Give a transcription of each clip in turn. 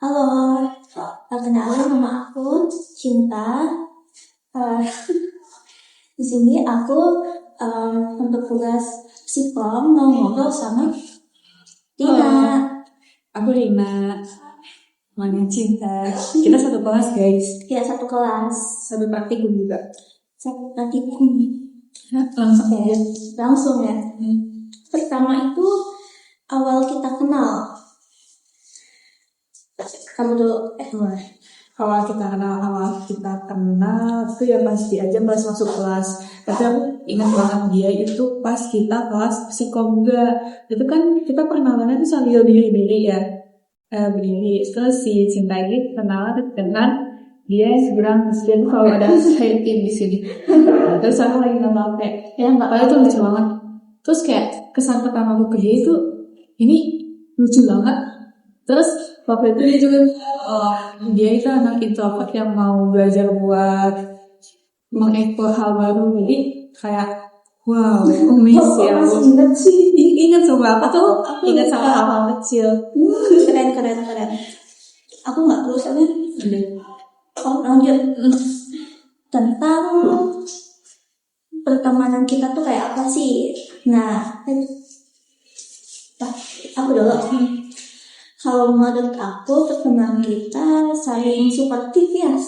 Halo, kenalin nama aku Cinta. Eh, di sini aku untuk tugas psikom mau ngobrol sama Tina. Aku Rina, namanya Cinta. Kita satu kelas guys, Ya, satu kelas. satu praktikum juga. Satu praktikum. Langsung aja. Langsung ya. Pertama itu awal kita kenal. Kamu dulu. Awal kita kenal itu ya pas dia pas masuk kelas. Tapi aku ingat banget dia itu pas kita kelas psikom juga. Itu kan kita perkenalannya tuh sambil berdiri ya. Berdiri. Terus si Cinta ini kenalan dengan dia bilang dia kalau ada saya tim di sini. Terus aku lagi nggak HP. Ya, nggak Padahal itu lucu banget. Terus kayak kesan pertama aku ke dia itu ini lucu banget. Terus waktu itu dia juga dia itu anak introvert yang mau belajar buat mengeksplor hal baru. Jadi kayak wow, amazing ya. Masih ingat sih. Ingat sama apa tuh? Ingat sama hal kecil. Keren. Aku nggak terus soalnya. Oh, lanjut tentang pertemanan kita tuh kayak apa sih? Nah, aku dulu. Kalau menurut aku pertemanan kita saling suportif banget.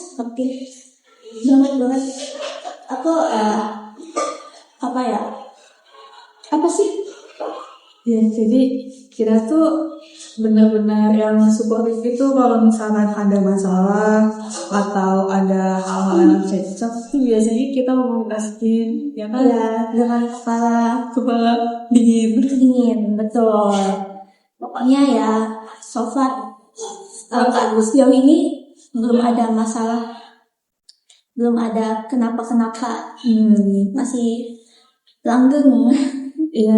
Aku apa sih? Ya, jadi kita tuh benar-benar yang supportif itu kalau misalkan ada masalah atau ada hal-hal yang cocok tuh biasanya kita mau kasihin ya kan? Ya, dengan Kepala dingin. betul. Pokoknya ya, so far sejauh ini belum ada masalah, belum ada kenapa, masih langgeng. Ya,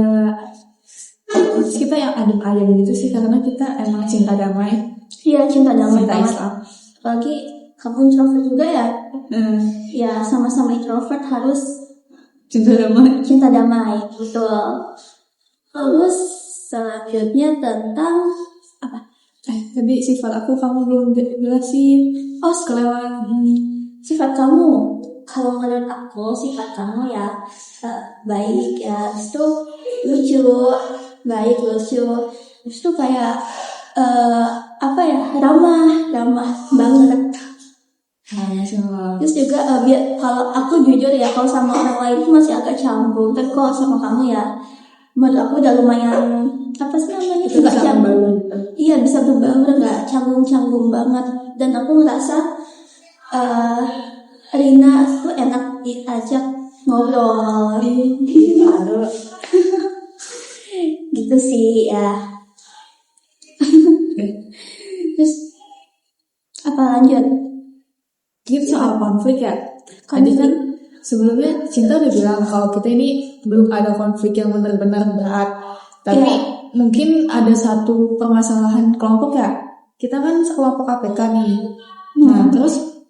kita yang adem-adem gitu sih karena kita emang cinta damai. Iya, cinta damai Cinta banget. Islam. Apalagi kamu introvert juga ya. Ya, sama-sama introvert harus Cinta damai. betul. Terus selanjutnya tentang apa? Tadi sifat aku kamu belum jelasin. Oh, sifat kamu. Kalau menurut aku sifat kamu ya baik ya, itu lucu, itu kayak ramah banget. Terus juga biar kalau aku jujur ya, kalau sama orang lain itu masih agak canggung, tapi kalau sama kamu ya menurut aku udah lumayan Itu bisa membangun. Iya, bisa berbaur, nggak canggung banget. Dan aku ngerasa Rina tuh enak diajak ngobrol gitu sih ya. Terus apa lanjut? Gitu soal konflik ya. Tadi kan sebelumnya Cinta udah bilang kalau kita ini belum ada konflik yang benar-benar berat. Tapi mungkin ada satu permasalahan kelompok ya. Kita kan sekelompok KPK nih. Nah terus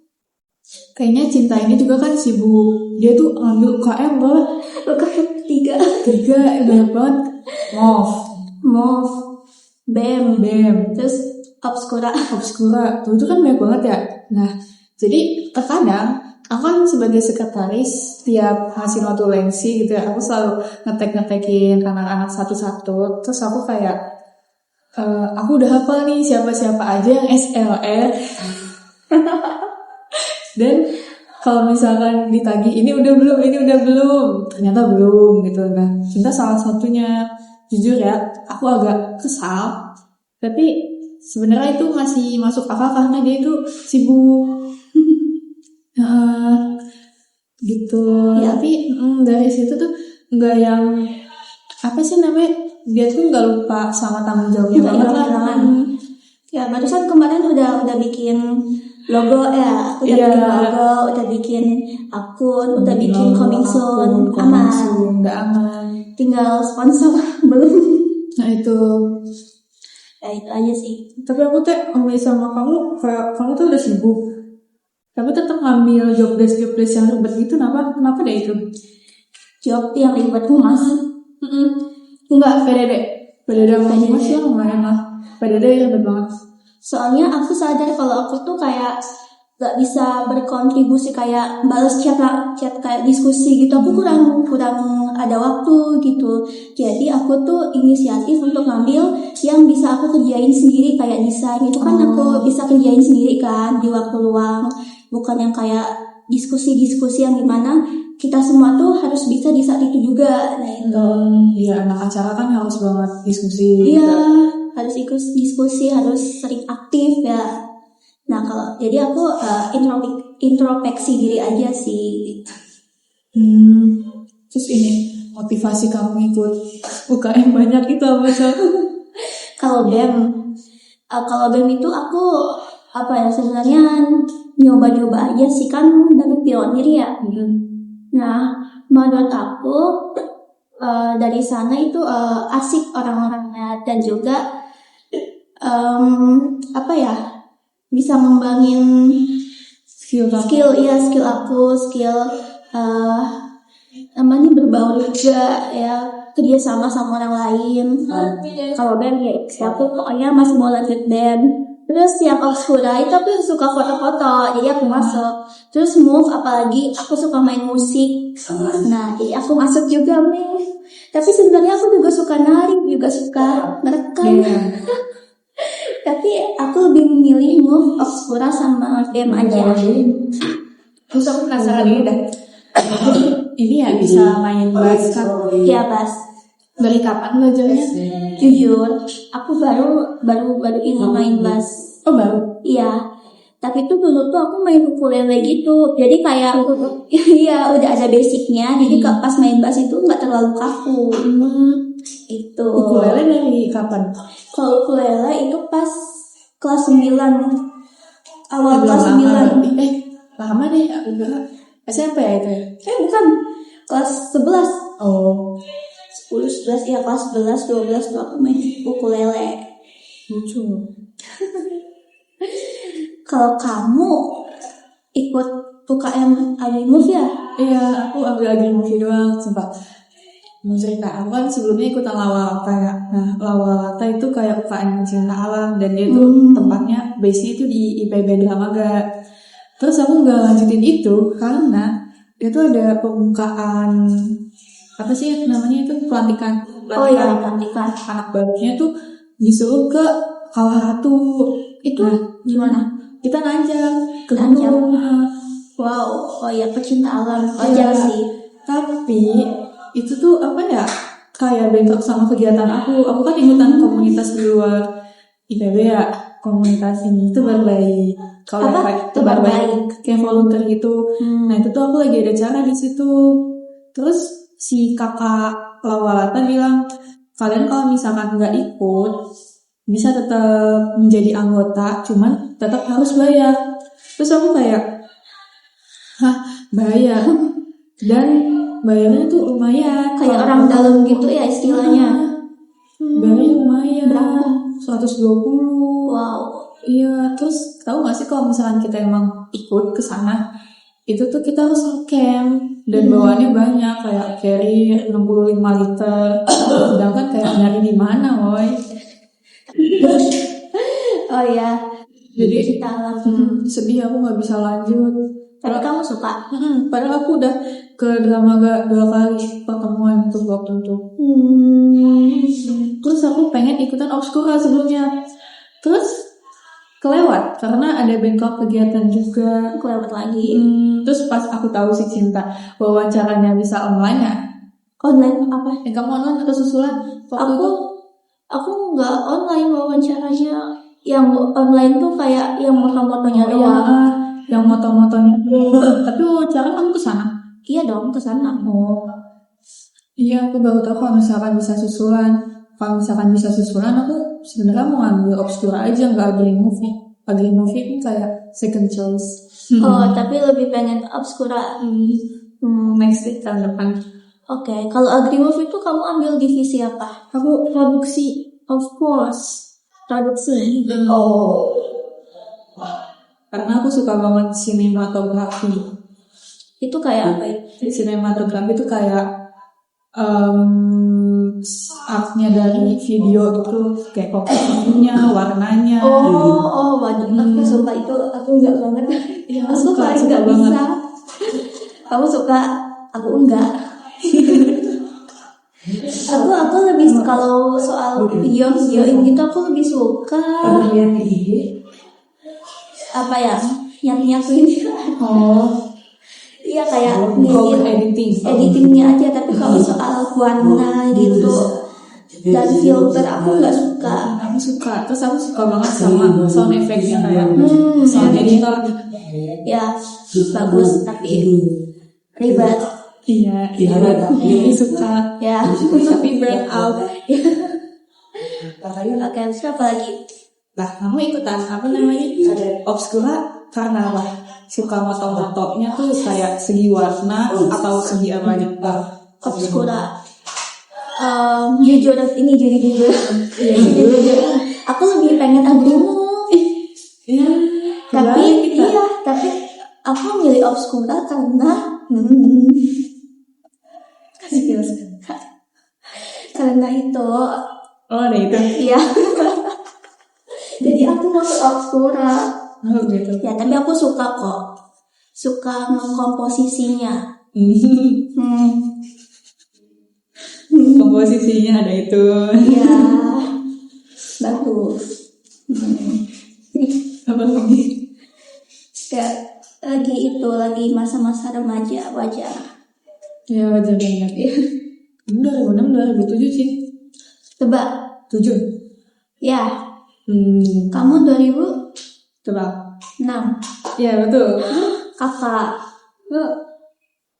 kayaknya Cinta ini juga kan sibuk. Dia tuh ngambil UKM berapa? Tiga, banyak banget. MOV, BEM, terus Obskura. Tuh itu kan banyak banget ya. Nah jadi terkadang aku kan sebagai sekretaris tiap hasil notulensi gitu ya, aku selalu ngetekin anak-anak satu-satu. Terus aku kayak aku udah hafal nih siapa-siapa aja yang SLR. Dan kalau misalkan ditagih ini udah belum, ternyata belum gitu. Nah Cinta salah satunya. Jujur ya, aku agak kesal, tapi sebenarnya itu masih masuk akal karena dia itu sibuk. Gitu ya. Tapi dari situ tuh nggak yang apa sih namanya, dia tuh nggak lupa sama tanggung jawabnya banget lah. Ya barusan kemarin udah bikin logo ya, udah bikin akun, udah bikin coming soon, aman. Tinggal sponsor belum. Nah itu aja sih. Tapi aku tuh ambil sama kamu, kayak kamu tuh udah sibuk tapi tetap ngambil job desk yang ribet gitu. Kenapa deh itu job yang ribet Mas? Enggak, PDD yang mas ya lumayan lah. PDD ribet banget. Soalnya aku sadar kalau aku tuh kayak gak bisa berkontribusi kayak balas chat kayak diskusi gitu. Aku kurang ada waktu gitu. Jadi aku tuh inisiatif untuk ngambil yang bisa aku kerjain sendiri kayak desain itu kan aku bisa kerjain sendiri kan di waktu luang. Bukan yang kayak diskusi-diskusi yang dimana kita semua tuh harus bisa di saat itu juga. Nah itu. Iya, anak acara kan harus banget diskusi. Iya, harus ikut diskusi, harus sering aktif ya. Nah kalau jadi aku introspeksi diri aja sih. Terus ini motivasi kamu ikut UKM banyak itu apa sih? Kalau BEM itu aku apa ya sebenarnya nyoba-nyoba aja sih kan dari pionir ya. Nah menurut aku dari sana itu asik orang-orangnya dan juga apa ya bisa ngembangin skill aku namanya berbaur juga ya kerja sama orang lain. Kalau band ya aku pokoknya masih mau lanjut band. Terus yang Oxfura itu aku suka foto-foto jadi aku masuk. Terus move apalagi aku suka main musik. Nah jadi aku masuk juga nih. Tapi sebenarnya aku juga suka nari, juga suka merekam. Tapi aku lebih memilih move Oxfura sama BEM aja. Terus aku penasaran ini dah. Ini ya bisa main bass kan? Iya bass. Dari kapan belajarnya? Jujur, aku baru ini main bass. Oh baru? Iya. Tapi itu dulu tuh aku main ukulele gitu. Jadi kayak iya udah ada basicnya. Jadi pas main bass itu nggak terlalu kaku. Itu. Ukulele dari kapan? Kalau ukulele itu pas kelas 9. Awal kelas 9. Lama deh, udah SMP ya itu ya? Bukan. Kelas 11. Oh. 10, 11, ya kelas 11, 12 tuh aku main ukulele. Lucu. Kalau kamu ikut UKM Agrimove ya? Iya, aku ambil Agrimove doang, sumpah. Mau cerita, aku kan sebelumnya ikutan Lawalata ya. Nah, Lawalata itu kayak UKM cinta alam dan dia tuh tempatnya base-nya itu di IPB Dramaga. Terus aku nggak lanjutin itu karena dia tuh ada pembukaan apa sih namanya itu pelantikan pelantikan anak barunya tuh disuruh ke Kawaratu. Itu gimana? Kita nanjang ke Nanjang. gunung. Wow, oh ya pecinta alam aja sih. Tapi itu tuh apa ya? Kayak bentrok sama kegiatan aku. Aku kan ikutan komunitas di luar IPB ya. Komunitas ini tuh berbaik. Kalau tebar baik kayak volunteer gitu. Nah itu tuh aku lagi ada acara di situ. Terus si kakak Lawalata bilang, kalian kalau misalkan nggak ikut bisa tetap menjadi anggota, cuman tetap harus bayar. Terus aku kayak, bayar? Dan bayarnya tuh lumayan. Kayak orang dalam gitu ya istilahnya. Bayarnya lumayan. Berapa? 120. Wow. Iya, terus tahu gak sih kalau misalkan kita emang ikut ke sana, itu tuh kita harus camp dan bawaannya banyak kayak carry 65 liter. Sedangkan kayak nyari di mana, woy? Oh ya. Jadi kita sedih aku nggak bisa lanjut. Tapi kamu suka? Padahal aku udah ke Dramaga 2 kali pertemuan untuk waktu itu. Terus aku pengen ikutan Obskura sebelumnya. Terus kelewat karena ada bengkok kegiatan juga. Kelewat lagi. Terus pas aku tahu si Cinta wawancaranya bisa online ya. Online apa? Kamu online atau susulan? Aku nggak online wawancaranya. Yang online tuh kayak yang moto-motonya doang. Yang moto-motonya. Tapi wawancara kamu ke sana? Iya dong, ke sana. Oh. Iya, aku baru tahu kalau misalkan bisa susulan. Kalau misalkan bisa susulan, aku sebenarnya mau ngambil Obskura aja, nggak Agrimove. Agrimove itu kayak second choice. Oh, tapi lebih pengen Obskura. Next week tahun depan. Oke, kalau Agrimove itu kamu ambil divisi apa? Aku produksi, of course. Produksi. Oh. Karena aku suka banget sinematografi. Itu kayak apa ya? Sinematografi itu kayak artnya dari video itu kayak komposisinya, warnanya. Waduh, aku suka itu, aku enggak banget. Iya, Aku suka paling enggak banget. bisa. Kamu suka, aku enggak. aku lebih kalau soal videoin gitu aku lebih suka apa ya, yang ini. Iya kayak editingnya aja, tapi kalau soal warna gitu dan filter aku nggak suka. Aku suka, terus aku suka banget sama sound effect-nya kayak sound editor. Ya bagus tapi ribet. Iya, suka. Ya, Tapi burn out. Oke, terus apa lagi? Lah, kamu ikutan apa namanya? Obscura karena apa? Suka moto-motonya tuh kayak segi warna atau segi apa gitu? Obscura. Jujur. Aku lebih pengen agrimu. Iya. Tapi aku milih Obscura karena karena itu. Ada itu. Iya. Jadi aku masuk Obscura. Gitu. Ya, tapi aku suka kok. Suka komposisinya. Komposisinya ada itu. Ya, bagus. Apa lagi? Ya, lagi masa-masa remaja wajar. Ya wajar banget. Ya. 2006, 2007 sih. Tebak. 7. Ya. Kamu 2000? Tebak. 6. Ya betul. Kakak.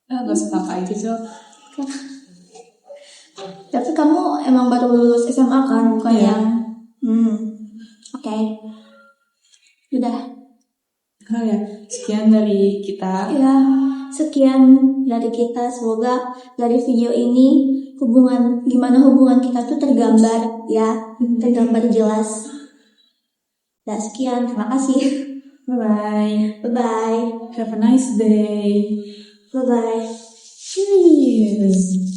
Gak suka kakak itu so. Tapi kamu emang baru lulus SMA kan, bukan yang Oke. Udah. Ya, sekian dari kita. Ya, sekian dari kita. Semoga dari video ini gimana hubungan kita tuh tergambar ya, tergambar jelas. Dan sekian, terima kasih. Bye. Bye-bye. Have a nice day. Bye-bye. Cheers.